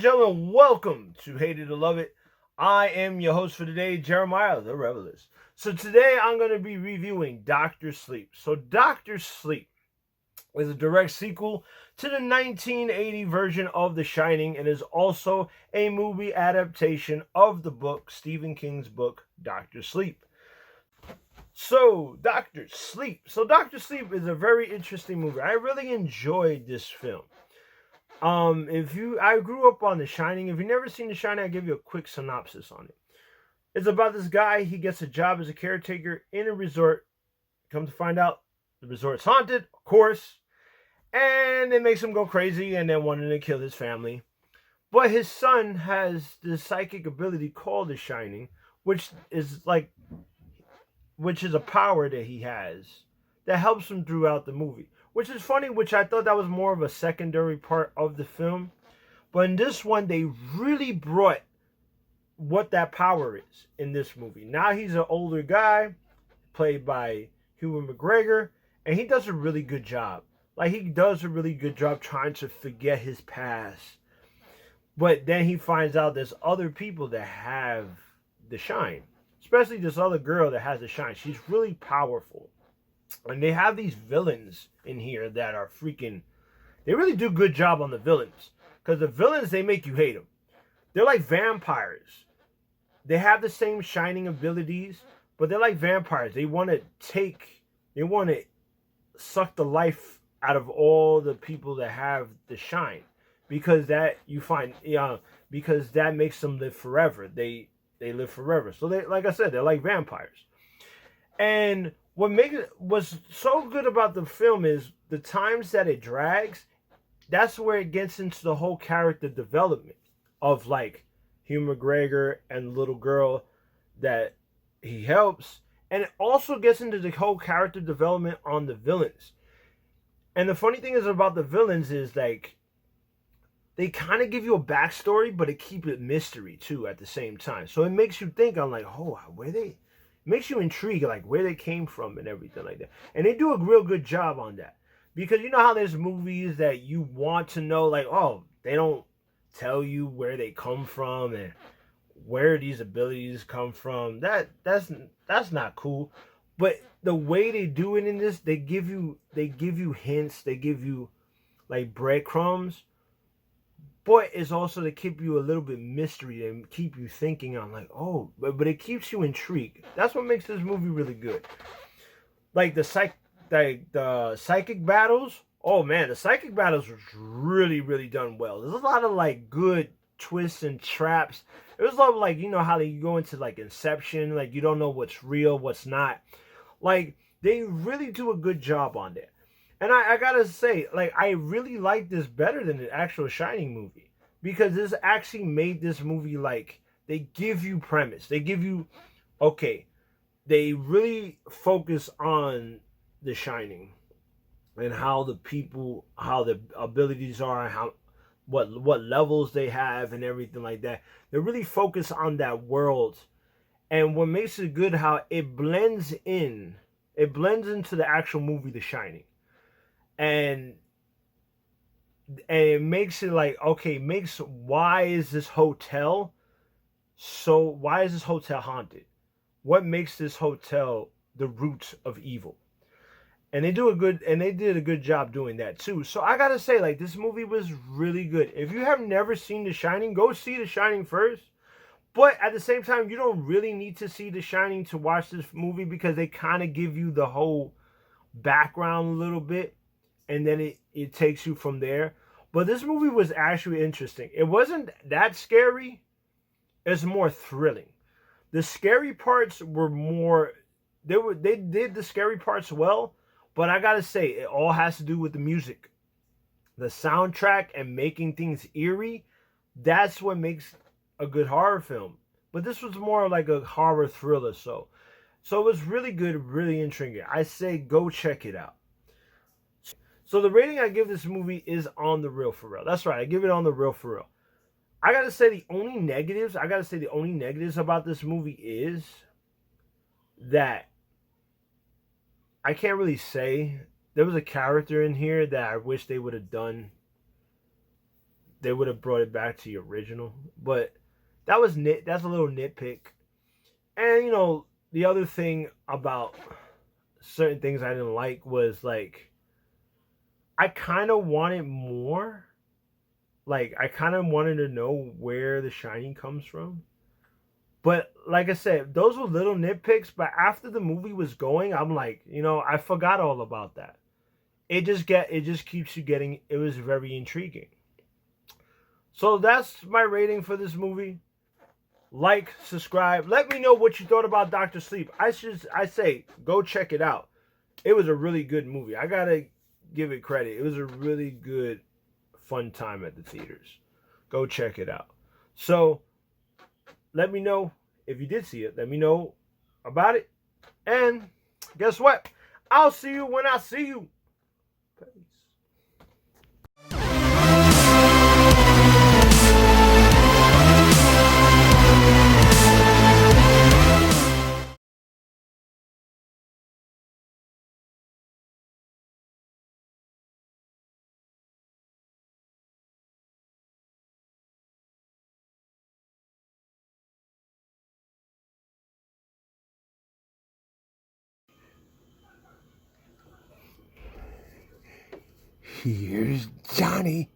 and gentlemen, welcome to Hate It or Love It. I am your host for today, Jeremiah the Revelist. So today I'm going to be reviewing Doctor Sleep. So Doctor Sleep is a direct sequel to the 1980 version of The Shining and is also a movie adaptation of the book, Stephen King's book, Doctor Sleep. So Doctor Sleep. So Doctor Sleep is a very interesting movie. I really enjoyed this film. I grew up on The Shining. If you've never seen The Shining, I'll give you a quick synopsis on it. It's about this guy. He gets a job as a caretaker in a resort. Come to find out, the resort's haunted, of course, and it makes him go crazy and then wanting to kill his family. But his son has this psychic ability called The Shining, which is a power that he has that helps him throughout the movie. Which is funny, which I thought that was more of a secondary part of the film. But in this one, they really brought what that power is in this movie. Now he's an older guy, played by Ewan McGregor, and he does a really good job. Like, he does a really good job trying to forget his past. But then he finds out there's other people that have the shine. Especially this other girl that has the shine. She's really powerful. And they have these villains in here that are freaking... They really do a good job on the villains. Because the villains, they make you hate them. They're like vampires. They have the same shining abilities, but they're like vampires. They want to suck the life out of all the people that have the shine. Because that makes them live forever. They live forever. So they, like I said, they're like vampires. And what's so good about the film is the times that it drags. That's where it gets into the whole character development of like Hugh McGregor and the little girl that he helps, and it also gets into the whole character development on the villains. And the funny thing is about the villains is like they kind of give you a backstory, but it keeps it mystery too at the same time. So it makes you think on like, oh, where they. Makes you intrigued, like where they came from and everything like that. And they do a real good job on that. Because you know how there's movies that you want to know, like, oh, they don't tell you where they come from and where these abilities come from. That's not cool. But the way they do it in this, they give you hints, they give you like breadcrumbs. But it's also to keep you a little bit mystery and keep you thinking on like, oh, but it keeps you intrigued. That's what makes this movie really good. Like the psychic battles. Oh man, the psychic battles was really, really done well. There's a lot of like good twists and traps. It was a lot of like, you know how they go into like Inception, like you don't know what's real, what's not. Like they really do a good job on that. And I gotta say, like, I really like this better than the actual Shining movie. Because this actually made this movie, like, they give you premise. They give you, okay, they really focus on the Shining. And how the abilities are, and how, what levels they have and everything like that. They really focus on that world. And what makes it good, how it blends in. It blends into the actual movie, The Shining. And it makes it like, okay, why is this hotel haunted? What makes this hotel the root of evil? And they did a good job doing that too. So I gotta say, like, this movie was really good. If you have never seen The Shining, go see The Shining first. But at the same time, you don't really need to see The Shining to watch this movie because they kind of give you the whole background a little bit. And then it takes you from there. But this movie was actually interesting. It wasn't that scary. It's more thrilling. The scary parts were more... They did the scary parts well. But I gotta say, it all has to do with the music. The soundtrack and making things eerie. That's what makes a good horror film. But this was more like a horror thriller. So it was really good, really intriguing. I say go check it out. So the rating I give this movie is on the real for real. That's right, I give it on the real for real. I gotta say the only negatives about this movie is that I can't really say. There was a character in here that I wish they would have done they would have brought it back to the original. But that was that's a little nitpick. And the other thing about certain things I didn't like was like I kind of wanted more. Like I kind of wanted to know where the Shining comes from. But like I said, those were little nitpicks. But after the movie was going, I'm like, I forgot all about that. It just keeps you getting. It was very intriguing. So that's my rating for this movie. Like, subscribe. Let me know what you thought about Doctor Sleep. I say go check it out. It was a really good movie. I gotta give it credit. It was a really good, fun time at the theaters. Go check it out. So let me know if you did see it. Let me know about it. And guess what? I'll see you when I see you. Peace. Here's Johnny.